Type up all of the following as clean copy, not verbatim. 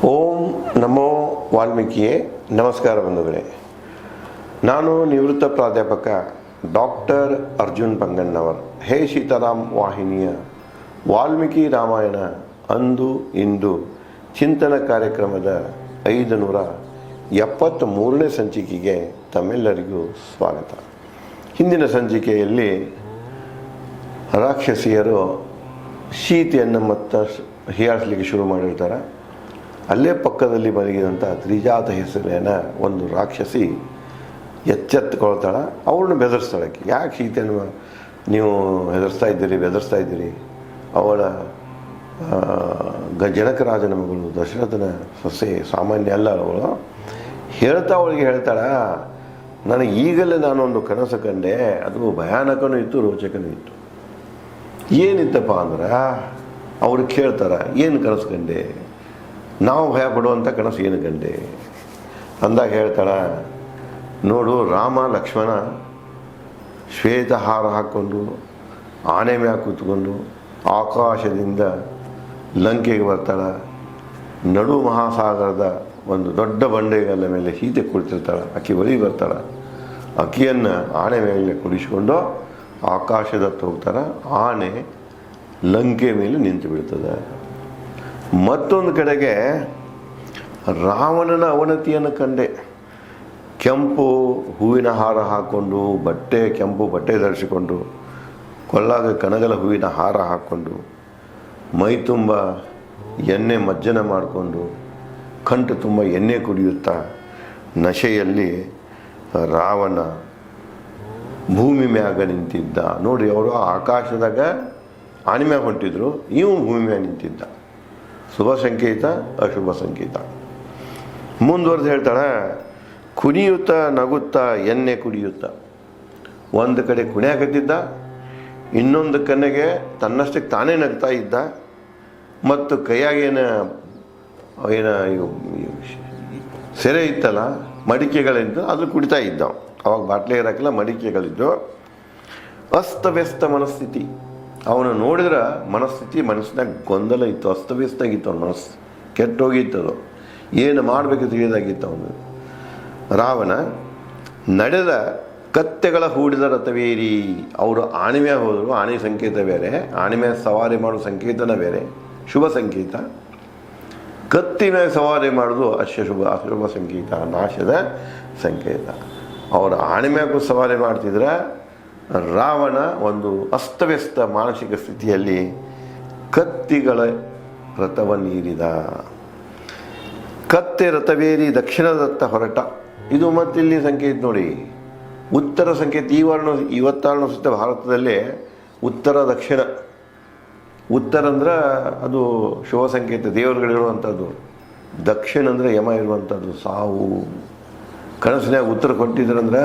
ಓಂ ನಮೋ ವಾಲ್ಮೀಕಿಯೇ. ನಮಸ್ಕಾರ ಬಂಧುಗಳೇ. ನಾನು ನಿವೃತ್ತ ಪ್ರಾಧ್ಯಾಪಕ ಡಾಕ್ಟರ್ ಅರ್ಜುನ್ ಪಂಗಣ್ಣವರ್. ಹೇ ಸೀತಾರಾಮ್ ವಾಹಿನಿಯ ವಾಲ್ಮೀಕಿ ರಾಮಾಯಣ ಅಂದು ಇಂದು ಚಿಂತನ ಕಾರ್ಯಕ್ರಮದ 573ನೇ ಸಂಚಿಕೆಗೆ ತಮ್ಮೆಲ್ಲರಿಗೂ ಸ್ವಾಗತ. ಹಿಂದಿನ ಸಂಚಿಕೆಯಲ್ಲಿ ರಾಕ್ಷಸಿಯರು ಸೀತೆಯನ್ನು ಮತ್ತು ಹೀಯಾಳಿಸಲಿಕ್ಕೆ ಶುರು ಮಾಡಿರ್ತಾರೆ. ಅಲ್ಲೇ ಪಕ್ಕದಲ್ಲಿ ಮಲಗಿದಂಥ ತ್ರಿಜಾತ ಹೆಸರಿನ ಒಂದು ರಾಕ್ಷಸಿ ಎಚ್ಚೆತ್ತುಕೊಳ್ತಾಳೆ. ಅವಳನ್ನು ಬೆದರಿಸ್ತಾಳೆ. ಯಾಕೆ ಸೀತೆಯನ್ನು ನೀವು ಬೆದರಿಸ್ತಾ ಇದ್ದೀರಿ? ಅವಳ ಜನಕರಾಜನ ಮಗಳು, ದಶರಥನ ಸೊಸೆ, ಸಾಮಾನ್ಯ ಅಲ್ಲ ಅವಳು. ಅವಳಿಗೆ ಹೇಳ್ತಾಳೆ, ನನಗೆ ಈಗಲೇ ನಾನೊಂದು ಕನಸು ಕಂಡೆ. ಅದು ಭಯಾನಕನೂ ಇತ್ತು, ರೋಚಕನೂ ಇತ್ತು. ಏನಿತ್ತಪ್ಪ ಅಂದ್ರೆ ಅವ್ರು ಕೇಳ್ತಾರೆ, ಏನು ಕನಸು ಕಂಡೆ? ನಾವು ಭಯ ಪಡುವಂಥ ಕನಸು ಏನು ಕಂಡೆ ಅಂದಾಗ ಹೇಳ್ತಾಳೆ, ನೋಡು, ರಾಮ ಲಕ್ಷ್ಮಣ ಶ್ವೇತ ಹಾರ ಹಾಕ್ಕೊಂಡು ಆನೆ ಮ್ಯಾಗ ಕೂತ್ಕೊಂಡು ಆಕಾಶದಿಂದ ಲಂಕೆಗೆ ಬರ್ತಾಳೆ. ನಡು ಮಹಾಸಾಗರದ ಒಂದು ದೊಡ್ಡ ಬಂಡೆಗಲ್ಲ ಮೇಲೆ ಸೀತೆ ಕುಳಿತಿರ್ತಾಳೆ. ಅಕ್ಕಿ ಬಳಿ ಬರ್ತಾಳೆ. ಅಕ್ಕಿಯನ್ನು ಆನೆ ಮೇಲೆ ಕುಡಿಸ್ಕೊಂಡು ಆಕಾಶದತ್ತ ಹೋಗ್ತಾರೆ. ಆನೆ ಲಂಕೆ ಮೇಲೆ ನಿಂತು ಬೀಳ್ತದೆ. ಮತ್ತೊಂದು ಕಡೆಗೆ ರಾವಣನ ಅವನತಿಯನ್ನು ಕಂಡೆ. ಕೆಂಪು ಹೂವಿನ ಹಾರ ಹಾಕ್ಕೊಂಡು, ಕೆಂಪು ಬಟ್ಟೆ ಧರಿಸಿಕೊಂಡು, ಕೊಳ್ಳಾಗ ಕನಗಲ ಹೂವಿನ ಹಾರ ಹಾಕ್ಕೊಂಡು, ಮೈ ತುಂಬ ಎಣ್ಣೆ ಮಜ್ಜನ ಮಾಡಿಕೊಂಡು, ಕಂಠ ತುಂಬ ಎಣ್ಣೆ ಕುಡಿಯುತ್ತಾ ನಶೆಯಲ್ಲಿ ರಾವಣ ಭೂಮಿ ಮ್ಯಾಗ ನಿಂತಿದ್ದ. ನೋಡಿ, ಅವರು ಆಕಾಶದಾಗ ಆನೆ ಮ್ಯಾಗ ಹೊಂಟಿದ್ರು, ಇವು ಭೂಮಿ ಮ್ಯಾಗ ನಿಂತಿದ್ದ. ಶುಭ ಸಂಕೇತ, ಅಶುಭ ಸಂಕೇತ. ಮುಂದುವರೆದು ಹೇಳ್ತಾಳೆ, ಕುಣಿಯುತ್ತಾ ನಗುತ್ತಾ ಎಣ್ಣೆ ಕುಡಿಯುತ್ತಾ. ಒಂದು ಕಡೆ ಕುಣಿಯಾಕತ್ತಿದ್ದ, ಇನ್ನೊಂದು ಕಣ್ಣಿಗೆ ತನ್ನಷ್ಟಕ್ಕೆ ತಾನೇ ನಗ್ತಾ ಇದ್ದ. ಮತ್ತು ಕೈಯಾಗೇನ ಸೆರೆ ಇತ್ತಲ್ಲ, ಮಡಿಕೆಗಳಿದ್ದು, ಅದು ಕುಡಿತಾ ಇದ್ದ. ಅವಾಗ ಬಾಟ್ಲೆ ಇರೋಕ್ಕೆಲ್ಲ ಮಡಿಕೆಗಳಿದ್ದು. ಅಸ್ತವ್ಯಸ್ತ ಮನಸ್ಥಿತಿ. ಅವನು ನೋಡಿದ್ರೆ ಮನಸ್ಸಿನಾಗ ಗೊಂದಲ ಇತ್ತು, ಅಸ್ತವ್ಯಸ್ತಾಗಿತ್ತು. ಅವನ ಮನಸ್ಸು ಕೆಟ್ಟೋಗಿತ್ತದು. ಏನು ಮಾಡಬೇಕು ತಿಳಿದಾಗಿತ್ತು ಅವನು. ರಾವಣ ನಡೆದ ಕತ್ತೆಗಳ ಹೂಡಿದ ರಥವೇರಿ. ಅವರು ಆನೆ ಮ್ಯಾಗ ಹೋದರು. ಆನೆ ಸಂಕೇತ ಬೇರೆ, ಆನೆ ಮ್ಯಾಗ ಸವಾರಿ ಮಾಡೋ ಸಂಕೇತನ ಬೇರೆ, ಶುಭ ಸಂಕೇತ. ಕತ್ತಿ ಮ್ಯಾಗ ಸವಾರಿ ಮಾಡೋದು ಅಶುಭ ಸಂಕೇತ, ನಾಶದ ಸಂಕೇತ. ಅವರು ಆನೆ ಮ್ಯಾಗೂ ಸವಾರಿ ಮಾಡ್ತಿದ್ರೆ ರಾವಣ ಒಂದು ಅಸ್ತವ್ಯಸ್ತ ಮಾನಸಿಕ ಸ್ಥಿತಿಯಲ್ಲಿ ಕತ್ತಿಗಳ ರಥವನ್ನೀರಿದ. ಕತ್ತೆ ರಥವೇರಿ ದಕ್ಷಿಣದತ್ತ ಹೊರಟ. ಇದು ಮತ್ತಿಲ್ಲಿ ಸಂಕೇತ ನೋಡಿ, ಉತ್ತರ ಸಂಕೇತ. ಇವತ್ತಾರಣ ಸುತ್ತ ಭಾರತದಲ್ಲೇ ಉತ್ತರ ದಕ್ಷಿಣ. ಉತ್ತರ ಅಂದ್ರೆ ಅದು ಶುಭ ಸಂಕೇತ, ದೇವರುಗಳಿರುವಂಥದ್ದು. ದಕ್ಷಿಣ ಅಂದರೆ ಯಮ ಇರುವಂಥದ್ದು, ಸಾವು. ಕನಸಿನಾಗ ಉತ್ತರಕ್ಕೆ ಹೊಂಟಿದ್ರಂದ್ರೆ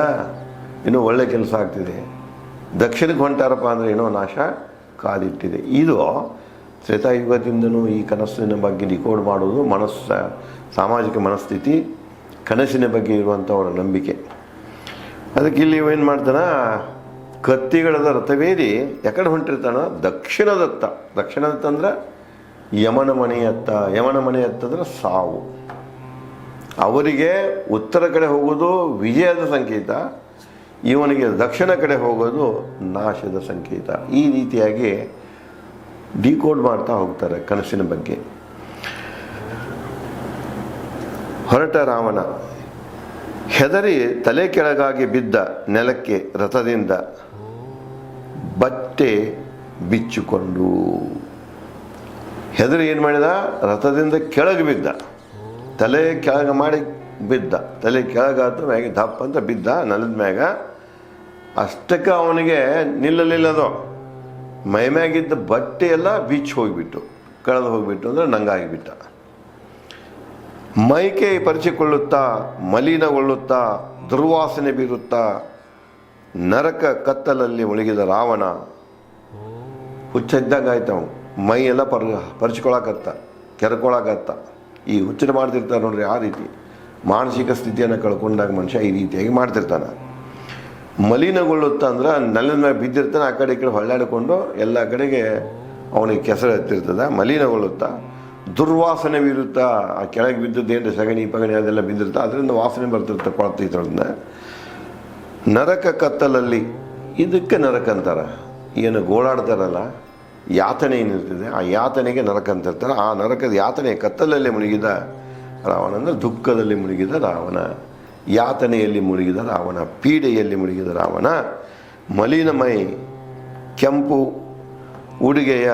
ಇನ್ನೂ ಒಳ್ಳೆ ಕೆಲಸ ಆಗ್ತಿದೆ. ದಕ್ಷಿಣಕ್ಕೆ ಹೊಂಟಾರಪ್ಪ ಅಂದರೆ ಏನೋ ನಾಶ ಕಾದಿಟ್ಟಿದೆ. ಇದು ತ್ರೇತಾಯುಗದಿಂದನೂ ಈ ಕನಸಿನ ಬಗ್ಗೆ ಡಿಕೋಡ್ ಮಾಡೋದು ಸಾಮಾಜಿಕ ಮನಸ್ಥಿತಿ, ಕನಸಿನ ಬಗ್ಗೆ ಇರುವಂಥವರ ನಂಬಿಕೆ. ಅದಕ್ಕೆ ಇಲ್ಲಿ ಏನು ಮಾಡ್ತಾನೆ, ಕತ್ತಿಗಳದ ರಥವೇರಿ ಯಾಕಡೆ ಹೊಂಟಿರ್ತಾನ? ದಕ್ಷಿಣದತ್ತ. ದಕ್ಷಿಣದತ್ತ ಅಂದ್ರೆ ಯಮನ ಮನೆಯತ್ತ. ಯಮನ ಮನೆಯತ್ತ ಅಂದ್ರೆ ಸಾವು. ಅವರಿಗೆ ಉತ್ತರ ಕಡೆ ಹೋಗೋದು ವಿಜಯದ ಸಂಕೇತ, ಇವನಿಗೆ ದಕ್ಷಿಣ ಕಡೆ ಹೋಗೋದು ನಾಶದ ಸಂಕೇತ. ಈ ರೀತಿಯಾಗಿ ಡಿಕೋಡ್ ಮಾಡ್ತಾ ಹೋಗ್ತಾರೆ ಕನಸಿನ ಬಗ್ಗೆ. ಹೊರಟ ರಾವಣ ಹೆದರಿ ತಲೆ ಕೆಳಗಾಗಿ ಬಿದ್ದ ನೆಲಕ್ಕೆ ರಥದಿಂದ ಬಟ್ಟೆ ಬಿಚ್ಚಿಕೊಂಡು. ಹೆದರಿ ಏನು ಮಾಡಿದ? ರಥದಿಂದ ಕೆಳಗೆ ಬಿದ್ದ. ತಲೆ ಕೆಳಗೆ ಮಾಡಿ ಬಿದ್ದ. ತಲೆ ಕೆಳಗಾದ ಮ್ಯಾಗೆ ದಪ್ಪ ಅಂತ ಬಿದ್ದ ನೆಲದ ಮ್ಯಾಗ. ಅಷ್ಟಕ್ಕೆ ಅವನಿಗೆ ನಿಲ್ಲಲಿಲ್ಲದು. ಮೈಮ್ಯಾಗಿದ್ದ ಬಟ್ಟೆ ಎಲ್ಲ ಬಿಚ್ಚಿ ಹೋಗಿಬಿಟ್ಟು, ಕಳೆದು ಹೋಗಿಬಿಟ್ಟು ಅಂದರೆ ನಂಗಾಗಿಬಿಟ್ಟ. ಮೈಕೈ ಪರಿಚಿಕೊಳ್ಳುತ್ತಾ, ಮಲಿನಗೊಳ್ಳುತ್ತಾ, ದುರ್ವಾಸನೆ ಬೀರುತ್ತಾ ನರಕ ಕತ್ತಲಲ್ಲಿ ಮುಳುಗಿದ ರಾವಣ ಹುಚ್ಚಿದ್ದಂಗಾಯ್ತು. ಅವನು ಮೈ ಎಲ್ಲ ಪರಿಚ್ಕೊಳಕತ್ತ, ಕೆರ್ಕೊಳಕತ್ತ. ಈ ಹುಚ್ಚರು ಮಾಡ್ತಿರ್ತಾರೆ ನೋಡ್ರಿ, ಆ ರೀತಿ ಮಾನಸಿಕ ಸ್ಥಿತಿಯನ್ನು ಕಳ್ಕೊಂಡಾಗ ಮನುಷ್ಯ ಈ ರೀತಿಯಾಗಿ ಮಾಡ್ತಿರ್ತಾನೆ. ಮಲಿನಗೊಳ್ಳುತ್ತಾ ಅಂದ್ರೆ ನೆಲದ ಮೇಲೆ ಬಿದ್ದಿರ್ತಾನೆ, ಆ ಕಡೆ ಈ ಕಡೆ ಹೊಳ್ಳಾಡಿಕೊಂಡು ಎಲ್ಲ ಕಡೆಗೆ ಅವನಿಗೆ ಕೆಸರು ಹತ್ತಿರ್ತದೆ. ಮಲಿನಗೊಳ್ಳುತ್ತಾ ದುರ್ವಾಸನೆ ಬೀರುತ್ತಾ, ಆ ಕೆಳಗೆ ಬಿದ್ದದ್ದು ಏನು ಸಗಣಿ ಪಗಣಿ ಅದೆಲ್ಲ ಬಿದ್ದಿರುತ್ತೆ, ಅದರಿಂದ ವಾಸನೆ ಬರ್ತಿರುತ್ತೆ ಕೊಳತು ಇದರಿಂದ. ನರಕ ಕತ್ತಲಲ್ಲಿ, ಇದಕ್ಕೆ ನರಕ ಅಂತಾರೆ. ಏನು ಗೋಳಾಡ್ತಾರಲ್ಲ, ಯಾತನೆ ಏನಿರ್ತದೆ ಆ ಯಾತನೆಗೆ ನರಕ ಅಂತಿರ್ತಾರೆ. ಆ ನರಕದ ಯಾತನೆ ಕತ್ತಲಲ್ಲಿ ಮುಳುಗಿದ ರಾವಣ ಅಂದರೆ ದುಃಖದಲ್ಲಿ ಮುಳುಗಿದ ರಾವಣ, ಯಾತನೆಯಲ್ಲಿ ಮುಳುಗಿದ ರಾವಣ, ಪೀಡೆಯಲ್ಲಿ ಮುಳುಗಿದ ರಾವಣ. ಮಲಿನಮೈ, ಕೆಂಪು ಉಡುಗೆಯ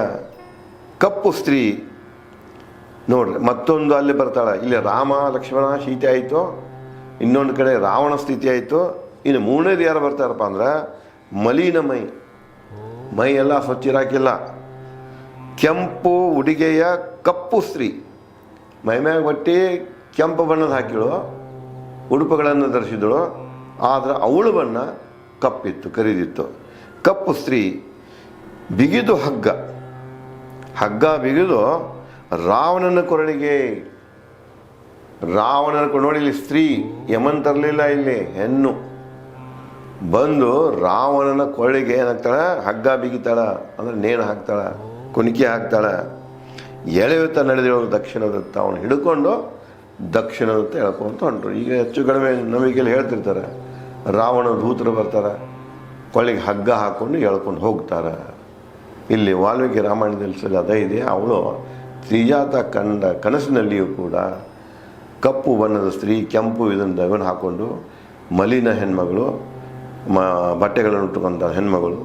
ಕಪ್ಪು ಸ್ತ್ರೀ. ನೋಡ್ರಿ, ಮತ್ತೊಂದು ಅಲ್ಲಿ ಬರ್ತಾಳೆ. ಇಲ್ಲಿ ರಾಮ ಲಕ್ಷ್ಮಣ ಸೀತೆ ಆಯಿತು, ಇನ್ನೊಂದು ಕಡೆ ರಾವಣ ಸ್ಥಿತಿ ಆಯಿತು. ಇನ್ನು ಮೂರನೇದು ಯಾರು ಬರ್ತಾರಪ್ಪ ಅಂದ್ರೆ ಮಲಿನಮೈ, ಮೈ ಎಲ್ಲ ಸ್ವಚ್ಛ ಇರಾಕಿಲ್ಲ. ಕೆಂಪು ಉಡುಗೆಯ ಕಪ್ಪು ಸ್ತ್ರೀ, ಮೈ ಮ್ಯಾಗ ಬಟ್ಟೆ ಕೆಂಪು ಬಣ್ಣದ ಹಾಕಿಳು, ಉಡುಪುಗಳನ್ನು ಧರಿಸಿದಳು, ಆದರೆ ಅವಳು ಬಣ್ಣ ಕಪ್ಪಿತ್ತು, ಕರಿದಿತ್ತು. ಕಪ್ಪು ಸ್ತ್ರೀ ಬಿಗಿದು ಹಗ್ಗ, ಹಗ್ಗ ಬಿಗಿದು ರಾವಣನ ಕೊರಳಿಗೆ, ರಾವಣನ ನೋಡಿ, ಇಲ್ಲಿ ಸ್ತ್ರೀ ಯಮನ್ ತರಲಿಲ್ಲ, ಇಲ್ಲಿ ಹೆಣ್ಣು ಬಂದು ರಾವಣನ ಕೊರಳಿಗೆ ಏನಾಗ್ತಾಳೆ, ಹಗ್ಗ ಬಿಗಿತಾಳ, ಅಂದ್ರೆ ನೇಣು ಹಾಕ್ತಾಳ, ಕುಣಿಕೆ ಹಾಕ್ತಾಳ. ಎಳೆಯುತ್ತಾ ನಡೆದಿರೋದು ದಕ್ಷಿಣದತ್ತ, ಅವನು ಹಿಡ್ಕೊಂಡು ದಕ್ಷಿಣದತ್ತ ಎಳ್ಕೊಂತ ಹೊಂಟರು. ಈಗ ಹೆಚ್ಚು ಕಡಿಮೆ ನಮಗೆಲ್ಲ ಹೇಳ್ತಿರ್ತಾರೆ, ರಾವಣ ದೂತರು ಬರ್ತಾರೆ, ಕೊಳ್ಳಿಗೆ ಹಗ್ಗ ಹಾಕ್ಕೊಂಡು ಎಳ್ಕೊಂಡು ಹೋಗ್ತಾರೆ. ಇಲ್ಲಿ ವಾಲ್ಮೀಕಿ ರಾಮಾಯಣದಲ್ಲಿ ಅದೇ ಇದೆ. ಅವಳು ತ್ರಿಜಾತ ಕಂಡ ಕನಸಿನಲ್ಲಿಯೂ ಕೂಡ ಕಪ್ಪು ಬಣ್ಣದ ಸ್ತ್ರೀ, ಕೆಂಪು ಇದನ್ನು ಹಾಕ್ಕೊಂಡು, ಮಲಿನ ಹೆಣ್ಮಗಳು, ಬಟ್ಟೆಗಳನ್ನು ಉಟ್ಟುಕೊಂಡ ಹೆಣ್ಮಗಳು,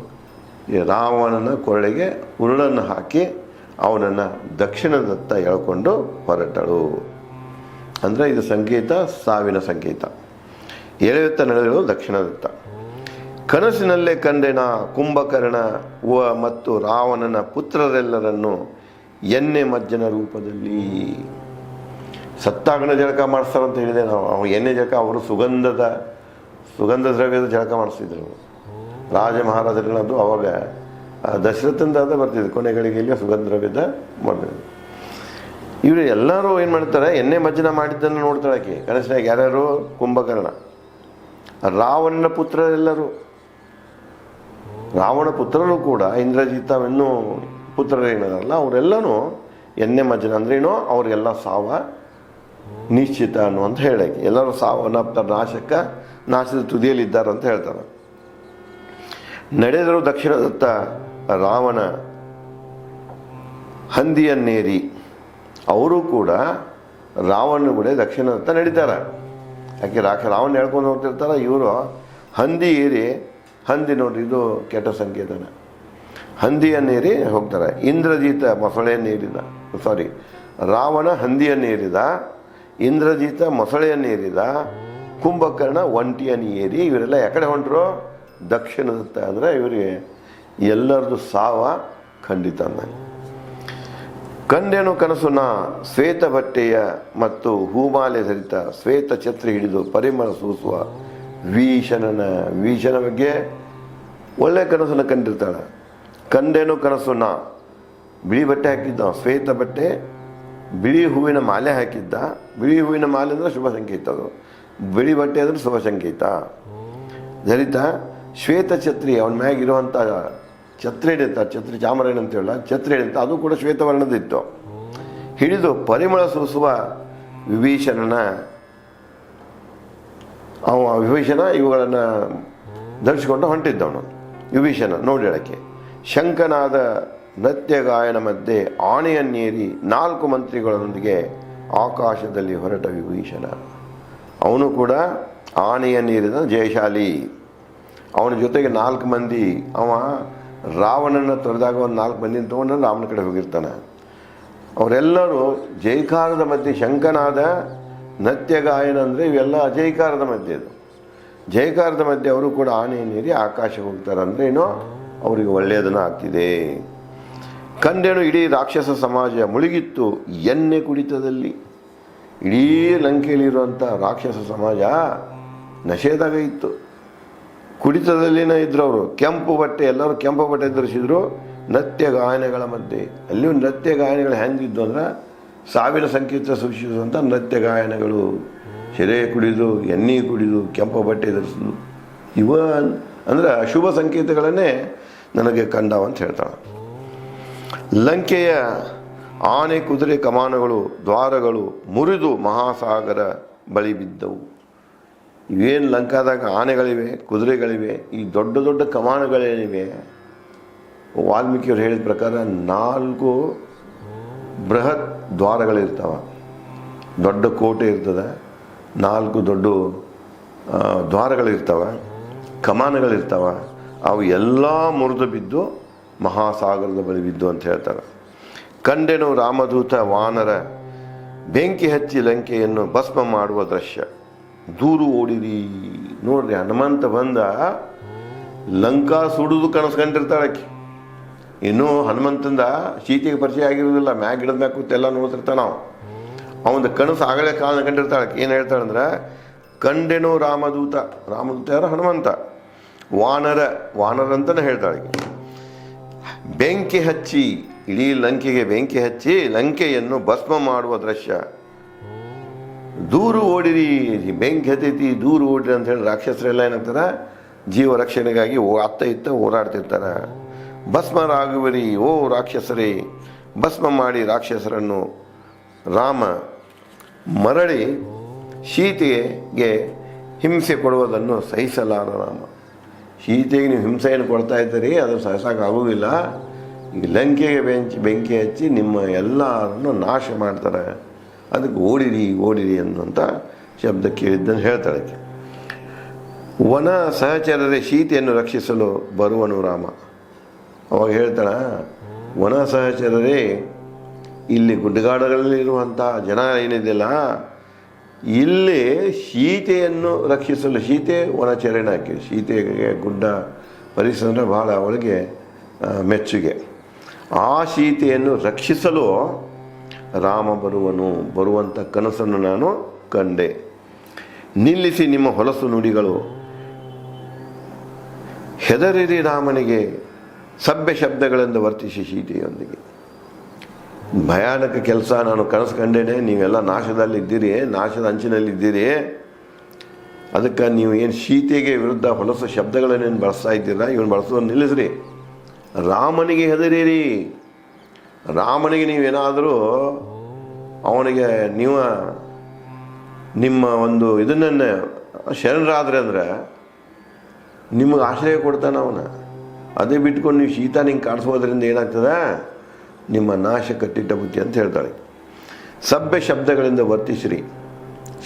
ಈ ರಾವಣನ ಕೊರಳಿಗೆ ಉರುಳನ್ನು ಹಾಕಿ ಅವನನ್ನು ದಕ್ಷಿಣದತ್ತ ಎಳ್ಕೊಂಡು ಹೊರಟಳು. ಅಂದರೆ ಇದು ಸಂಕೇತ, ಸಾವಿನ ಸಂಕೇತ. ಎಳೆಯುತ್ತಾ ನಡೆದಳು ದಕ್ಷಿಣದತ್ತ. ಕನಸಿನಲ್ಲೇ ಕಂಡೆನ ಕುಂಭಕರ್ಣ ಮತ್ತು ರಾವಣನ ಪುತ್ರರೆಲ್ಲರನ್ನು ಎಣ್ಣೆ ಮಜ್ಜನ ರೂಪದಲ್ಲಿ. ಸತ್ತಾಗಣ ಜಳಕ ಮಾಡಿಸ್ತಾರಂತ ಹೇಳಿದೆ ನಾವು. ಎಣ್ಣೆ ಜಳಕ ಅವರು ಸುಗಂಧ ದ್ರವ್ಯದ ಜಳಕ ಮಾಡಿಸ್ತಿದ್ರು ರಾಜ ಮಹಾರಾಜರುಗಳದ್ದು. ಅವಾಗ ದಶರಥಂದ ಬರ್ತಿದ್ರು, ಕೊನೆಗಳಿಗೆಲ್ಲ ಸುಗಂಧ ದ್ರವ್ಯದ ಮಾಡಿದ್ರು. ಇವರು ಎಲ್ಲರೂ ಏನು ಮಾಡ್ತಾರೆ, ಎಣ್ಣೆ ಮಜ್ಜನ ಮಾಡಿದ್ದನ್ನು ನೋಡ್ತಾಳೆ ಆಕೆ ಕನಸಿನಾಗ. ಯಾರ್ಯಾರು? ಕುಂಭಕರ್ಣ, ರಾವಣನ ಪುತ್ರರೆಲ್ಲರೂ. ರಾವಣ ಪುತ್ರರು ಕೂಡ ಇಂದ್ರಜಿತವೆನ್ನೂ ಪುತ್ರರೇನಲ್ಲ, ಅವರೆಲ್ಲನೂ ಎಣ್ಣೆ ಮಜ್ಜನ ಅಂದ್ರೇನೋ ಅವ್ರಿಗೆಲ್ಲ ಸಾವ ನಿಶ್ಚಿತ ಅನ್ನುವಂತ ಹೇಳಕ್ಕೆ. ಎಲ್ಲರೂ ಸಾವನ್ನ ನಾಶದ ತುದಿಯಲ್ಲಿದ್ದಾರೆ ಅಂತ ಹೇಳ್ತಾರೆ. ನಡೆದರು ದಕ್ಷಿಣದತ್ತ ರಾವಣ ಹಂದಿಯನ್ನೇರಿ. ಅವರು ಕೂಡ ರಾವಣ ಕೂಡ ದಕ್ಷಿಣದತ್ತ ನಡೀತಾರೆ. ಯಾಕೆ ರಾವಣ ಹೇಳ್ಕೊಂಡು ಹೋಗ್ತಿರ್ತಾರೆ, ಇವರು ಹಂದಿ ಏರಿ, ಹಂದಿ ನೋಡ್ರಿ ಇದು ಕೆಟ್ಟ ಸಂಕೇತನ, ಹಂದಿಯನ್ನೇರಿ ಹೋಗ್ತಾರೆ. ಇಂದ್ರಜಿತ ಮೊಸಳೆಯನ್ನೇರಿದ, ರಾವಣ ಹಂದಿಯನ್ನೇರಿದ, ಇಂದ್ರಜಿತ ಮೊಸಳೆಯನ್ನೇರಿದ, ಕುಂಭಕರ್ಣ ಒಂಟಿಯನ್ನು ಏರಿ. ಇವರೆಲ್ಲ ಯಾಕಡೆ ಹೊಂಟರು? ದಕ್ಷಿಣದತ್ತ. ಅಂದರೆ ಇವರಿಗೆ ಎಲ್ಲರದು ಸಾವ ಖಂಡಿತ. ಕಂಡೆನು ಕನಸುನ ಶ್ವೇತ ಬಟ್ಟೆಯ ಮತ್ತು ಹೂಮಾಲೆ ಧರಿತ ಶ್ವೇತ ಛತ್ರಿ ಹಿಡಿದು ಪರಿಮಳ ಸೂಸುವ ವೀಶನ ಬಗ್ಗೆ ಒಳ್ಳೆ ಕನಸನ್ನು ಕಂಡಿರ್ತಾಳೆ. ಕಂಡೆನು ಕನಸುನ ಬಿಳಿ ಬಟ್ಟೆ ಹಾಕಿದ್ದ, ಶ್ವೇತ ಬಟ್ಟೆ, ಬಿಳಿ ಹೂವಿನ ಮಾಲೆ ಹಾಕಿದ್ದ. ಬಿಳಿ ಹೂವಿನ ಮಾಲೆ ಅಂದರೆ ಶುಭ ಸಂಕೇತ, ಅದು ಬಿಳಿ ಬಟ್ಟೆ ಅಂದರೆ ಶುಭ ಸಂಕೇತ. ಧರಿತ ಶ್ವೇತ ಛತ್ರಿ, ಅವನ ಮ್ಯಾಗಿರುವಂಥ ಛತ್ರಿ ಹಿಡಿತ, ಛತ್ರಿ ಚಾಮರಾಯಣ ಅಂತ ಹೇಳ, ಛತ್ರಿ ಹಿಡಿತ, ಅದು ಕೂಡ ಶ್ವೇತವರ್ಣದಿತ್ತು. ಹಿಡಿದು ಪರಿಮಳ ಸೂಸುವ ವಿಭೀಷಣನ, ವಿಭೀಷಣ ಇವುಗಳನ್ನು ಧರಿಸಿಕೊಂಡು ಹೊಂಟಿದ್ದವನು. ವಿಭೀಷಣ ನೋಡಿ ಹೇಳಕ್ಕೆ. ಶಂಕನಾದ ನೃತ್ಯ ಗಾಯನ ಮಧ್ಯೆ ಆಣೆಯನ್ನೇರಿ 4 ಮಂತ್ರಿಗಳೊಂದಿಗೆ ಆಕಾಶದಲ್ಲಿ ಹೊರಟ ವಿಭೀಷಣ. ಅವನು ಕೂಡ ಆನೆಯನ್ನೇರಿದ ಜಯಶಾಲಿ. ಅವನ ಜೊತೆಗೆ 4 ಮಂದಿ, ಅವ ರಾವಣನ ತೊರೆದಾಗ ಒಂದು 4 ಮಂದಿನ ತೊಗೊಂಡು ರಾವಣ ಕಡೆ ಹೋಗಿರ್ತಾನೆ. ಅವರೆಲ್ಲರೂ ಜೈಕಾರದ ಮಧ್ಯೆ, ಶಂಕನಾದ ನೃತ್ಯ ಗಾಯನ ಅಂದರೆ ಇವೆಲ್ಲ ಜೈಕಾರದ ಮಧ್ಯೆ. ಇದು ಜೈಕಾರದ ಮಧ್ಯೆ ಅವರು ಕೂಡ ಆನೆಯನ್ನೇರಿ ಆಕಾಶಕ್ಕೆ ಹೋಗ್ತಾರೆ. ಅಂದರೆ ಏನೋ ಅವರಿಗೆ ಒಳ್ಳೆಯದನ್ನು ಆಗ್ತಿದೆ. ಕಂಡೆನು ಇಡೀ ರಾಕ್ಷಸ ಸಮಾಜ ಮುಳುಗಿತ್ತು ಎಣ್ಣೆ ಕುಡಿತದಲ್ಲಿ. ಇಡೀ ಲಂಕೆಯಲ್ಲಿರುವಂಥ ರಾಕ್ಷಸ ಸಮಾಜ ನಶೆದಾಗ ಇತ್ತು, ಕುಡಿತದಲ್ಲಿನ ಇದ್ರು ಅವರು. ಕೆಂಪು ಬಟ್ಟೆ, ಎಲ್ಲರೂ ಕೆಂಪು ಬಟ್ಟೆ ಧರಿಸಿದ್ರು. ನೃತ್ಯ ಗಾಯನಗಳ ಮಧ್ಯೆ, ಅಲ್ಲಿಯೂ ನೃತ್ಯ ಗಾಯನಗಳು ಹೆಂಗಿದ್ದು ಅಂದ್ರೆ ಸಾವಿನ ಸಂಕೇತ ಸೂಚಿಸುವಂಥ ನೃತ್ಯ ಗಾಯನಗಳು. ಸೆರೆ ಕುಡಿದು, ಎಣ್ಣೆ ಕುಡಿದು, ಕೆಂಪು ಬಟ್ಟೆ ಧರಿಸಿದ್ರು. ಇವ ಅಂದರೆ ಅಶುಭ ಸಂಕೇತಗಳನ್ನೇ ನನಗೆ ಕಂಡವಂತ ಹೇಳ್ತಾಳೆ. ಲಂಕೆಯ ಆನೆ ಕುದುರೆ ಕಮಾನುಗಳು ದ್ವಾರಗಳು ಮುರಿದು ಮಹಾಸಾಗರ ಬಳಿ ಬಿದ್ದವು. ಇವೇನು ಲಂಕಾದಾಗ ಆನೆಗಳಿವೆ, ಕುದುರೆಗಳಿವೆ, ಈ ದೊಡ್ಡ ದೊಡ್ಡ ಕಮಾನುಗಳೇನಿವೆ, ವಾಲ್ಮೀಕಿಯವರು ಹೇಳಿದ ಪ್ರಕಾರ 4 ಬೃಹತ್ ದ್ವಾರಗಳಿರ್ತಾವೆ. ದೊಡ್ಡ ಕೋಟೆ ಇರ್ತದೆ, 4 ದೊಡ್ಡ ದ್ವಾರಗಳಿರ್ತಾವೆ, ಕಮಾನುಗಳಿರ್ತಾವೆ. ಅವು ಎಲ್ಲ ಮುರಿದು ಬಿದ್ದು ಮಹಾಸಾಗರದ ಬಳಿ ಬಿದ್ದು ಅಂತ ಹೇಳ್ತಾರೆ. ಕಂಡೆನು ರಾಮದೂತ ವಾನರ ಬೆಂಕಿ ಹಚ್ಚಿ ಲಂಕೆಯನ್ನು ಭಸ್ಮ ಮಾಡುವ ದೃಶ್ಯ. ದೂರು ಓಡಿರಿ. ನೋಡ್ರಿ, ಹನುಮಂತ ಬಂದ ಲಂಕಾ ಸುಡುದು ಕನಸ್ಕೊಂಡಿರ್ತಾಳೆ ಆಕಿ. ಇನ್ನೂ ಹನುಮಂತಂದ ಸೀತೆಗೆ ಪರಿಚಯ ಆಗಿರೋದಿಲ್ಲ. ಮ್ಯಾಗ ಗಿಡದ ಮ್ಯಾಗ ಕೂತು ಎಲ್ಲ ನೋಡ್ತಿರ್ತಾನೆ ನಾವು. ಅವನ ಕನಸು ಆಗಲೇ ಕಾಲ ಕಂಡಿರ್ತಾಳೆ. ಏನು ಹೇಳ್ತಾಳೆ ಅಂದ್ರೆ, ಕಂಡೆನು ರಾಮದೂತ. ರಾಮದೂತ ಯಾರು? ಹನುಮಂತ. ವಾನರ ಅಂತಲೇ ಹೇಳ್ತಾಳೆ. ಬೆಂಕಿ ಹಚ್ಚಿ, ಇಡೀ ಲಂಕೆಗೆ ಬೆಂಕಿ ಹಚ್ಚಿ ಲಂಕೆಯನ್ನು ಭಸ್ಮ ಮಾಡುವ ದೃಶ್ಯ. ದೂರು ಓಡಿರಿ, ಬೆಂಕಿ ಹತ್ತೈತಿ, ದೂರು ಓಡಿರಿ ಅಂತ ಹೇಳಿ ರಾಕ್ಷಸರೆಲ್ಲ ಏನಾಗ್ತಾರೆ, ಜೀವ ರಕ್ಷಣೆಗಾಗಿ ಅತ್ತ ಇತ್ತ ಓಡಾಡ್ತಿರ್ತಾರೆ. ಭಸ್ಮರಾಗುವರಿ, ಓ ರಾಕ್ಷಸರೇ, ಭಸ್ಮ ಮಾಡಿ ರಾಕ್ಷಸರನ್ನು. ರಾಮ ಮರಳಿ ಸೀತೆಗೆ ಹಿಂಸೆ ಕೊಡುವುದನ್ನು ಸಹಿಸಲಾರ ರಾಮ. ಸೀತೆಗೆ ನೀವು ಹಿಂಸೆಯನ್ನು ಕೊಡ್ತಾ ಇದ್ದೀರಿ, ಅದು ಸಹಿಸೋಕ್ಕಾಗೋದಿಲ್ಲ. ಈ ಲಂಕೆಗೆ ಬೆಂಕಿ ಹಚ್ಚಿ ನಿಮ್ಮ ಎಲ್ಲರನ್ನು ನಾಶ ಮಾಡ್ತಾರೆ. ಅದಕ್ಕೆ ಓಡಿರಿ ಅನ್ನುವಂಥ ಶಬ್ದ ಕೇಳಿದ್ದನ್ನು ಹೇಳ್ತಾಳೆ. ವನ ಸಹಚರರೇ, ಸೀತೆಯನ್ನು ರಕ್ಷಿಸಲು ಬರುವನು ರಾಮ. ಅವಾಗ ಹೇಳ್ತಾಳೆ, ವನ ಸಹಚರರೇ, ಇಲ್ಲಿ ಗುಡ್ಡಗಾಡುಗಳಲ್ಲಿರುವಂಥ ಜನ ಏನಿದೆಯಲ್ಲ, ಇಲ್ಲಿ ಸೀತೆಯನ್ನು ರಕ್ಷಿಸಲು, ಸೀತೆ ವನಚರಣೆ. ಸೀತೆಗೆ ಗುಡ್ಡ ಪರಿಸರ ಅಂದರೆ ಭಾಳ ಅವಳಿಗೆ ಮೆಚ್ಚುಗೆ. ಆ ಸೀತೆಯನ್ನು ರಕ್ಷಿಸಲು ರಾಮ ಬರುವಂಥ ಕನಸನ್ನು ನಾನು ಕಂಡೆ. ನಿಲ್ಲಿಸಿ ನಿಮ್ಮ ಹೊಲಸು ನುಡಿಗಳು, ಹೆದರಿರಿ ರಾಮನಿಗೆ, ಸಭ್ಯ ಶಬ್ದಗಳಿಂದ ವರ್ತಿಸಿ ಸೀತೆಯೊಂದಿಗೆ. ಭಯಾನಕ ಕೆಲಸ, ನಾನು ಕನಸು ಕಂಡೇನೆ, ನೀವೆಲ್ಲ ನಾಶದಲ್ಲಿದ್ದೀರಿ, ನಾಶದ ಅಂಚಿನಲ್ಲಿದ್ದೀರಿ. ಅದಕ್ಕೆ ನೀವು ಏನು ಸೀತೆಗೆ ವಿರುದ್ಧ ಹೊಲಸು ಶಬ್ದಗಳನ್ನೇನು ಬಳಸ್ತಾ ಇದ್ದೀರಾ, ಇವನು ಬಳಸೋದನ್ನು ನಿಲ್ಲಿಸ್ರಿ. ರಾಮನಿಗೆ ಹೆದರಿರಿ. ರಾಮನಿಗೆ ನೀವೇನಾದರೂ ಅವನಿಗೆ ನಿಮ್ಮ ಒಂದು ಇದನ್ನು ಶರಣರಾದ್ರೆ ಅಂದರೆ ನಿಮಗೆ ಆಶ್ರಯ ಕೊಡ್ತಾನೆ ಅವನ. ಅದೇ ಬಿಟ್ಕೊಂಡು ನೀವು ಸೀತಾ ನಿಂಗೆ ಕಾಣಿಸೋದ್ರಿಂದ ಏನಾಗ್ತದೆ, ನಿಮ್ಮ ನಾಶ ಕಟ್ಟಿಟ್ಟ ಬುದ್ಧಿ ಅಂತ ಹೇಳ್ತಾಳೆ. ಸಭ್ಯ ಶಬ್ದಗಳಿಂದ ವರ್ತಿಸ್ರಿ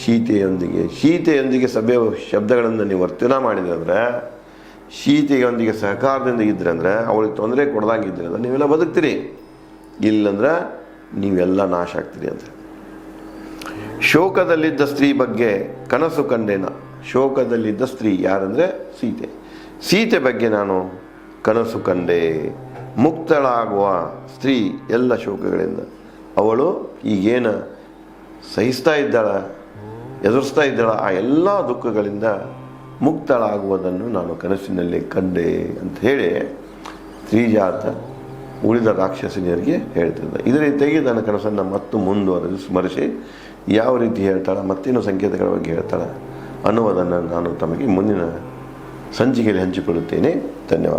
ಸೀತೆಯೊಂದಿಗೆ ಸಭ್ಯ ಶಬ್ದಗಳಿಂದ ನೀವು ವರ್ತನೆ ಮಾಡಿದ್ರೆ, ಸೀತೆಯೊಂದಿಗೆ ಸಹಕಾರದಿಂದ ಇದ್ರೆ ಅಂದರೆ, ಅವಳಿಗೆ ತೊಂದರೆ ಕೊಡ್ದಂಗಿದ್ರೆ ಅಂದರೆ ನೀವೆಲ್ಲ ಬದುಕ್ತೀರಿ. ಇಲ್ಲಂದ್ರೆ ನೀವೆಲ್ಲ ನಾಶ ಆಗ್ತೀರಿ ಅಂತ. ಶೋಕದಲ್ಲಿದ್ದ ಸ್ತ್ರೀ ಬಗ್ಗೆ ಕನಸು ಕಂಡೇನ. ಶೋಕದಲ್ಲಿದ್ದ ಸ್ತ್ರೀ ಯಾರಂದರೆ ಸೀತೆ ಬಗ್ಗೆ ನಾನು ಕನಸು ಕಂಡೆ. ಮುಕ್ತಳಾಗುವ ಸ್ತ್ರೀ ಎಲ್ಲ ಶೋಕಗಳಿಂದ. ಅವಳು ಈಗೇನು ಎದುರಿಸ್ತಾ ಇದ್ದಾಳ ಆ ಎಲ್ಲ ದುಃಖಗಳಿಂದ ಮುಕ್ತಳಾಗುವುದನ್ನು ನಾನು ಕನಸಿನಲ್ಲಿ ಕಂಡೆ ಅಂತ ಹೇಳಿ ಶ್ರೀಜಾತ ಉಳಿದ ರಾಕ್ಷಸನಿಯರಿಗೆ ಹೇಳ್ತಿದ್ದ. ಇದೇ ರೀತಿಯಾಗಿ ನನ್ನ ಕನಸನ್ನು ಮತ್ತು ಮುಂದುವರೆದು ಸ್ಮರಿಸಿ ಯಾವ ರೀತಿ ಹೇಳ್ತಾಳೆ, ಮತ್ತೇನು ಸಂಕೇತಗಳ ಬಗ್ಗೆ ಹೇಳ್ತಾಳೆ ಅನ್ನುವುದನ್ನು ನಾನು ತಮಗೆ ಮುಂದಿನ ಸಂಚಿಕೆಯಲ್ಲಿ ಹಂಚಿಕೊಳ್ಳುತ್ತೇನೆ. ಧನ್ಯವಾದ.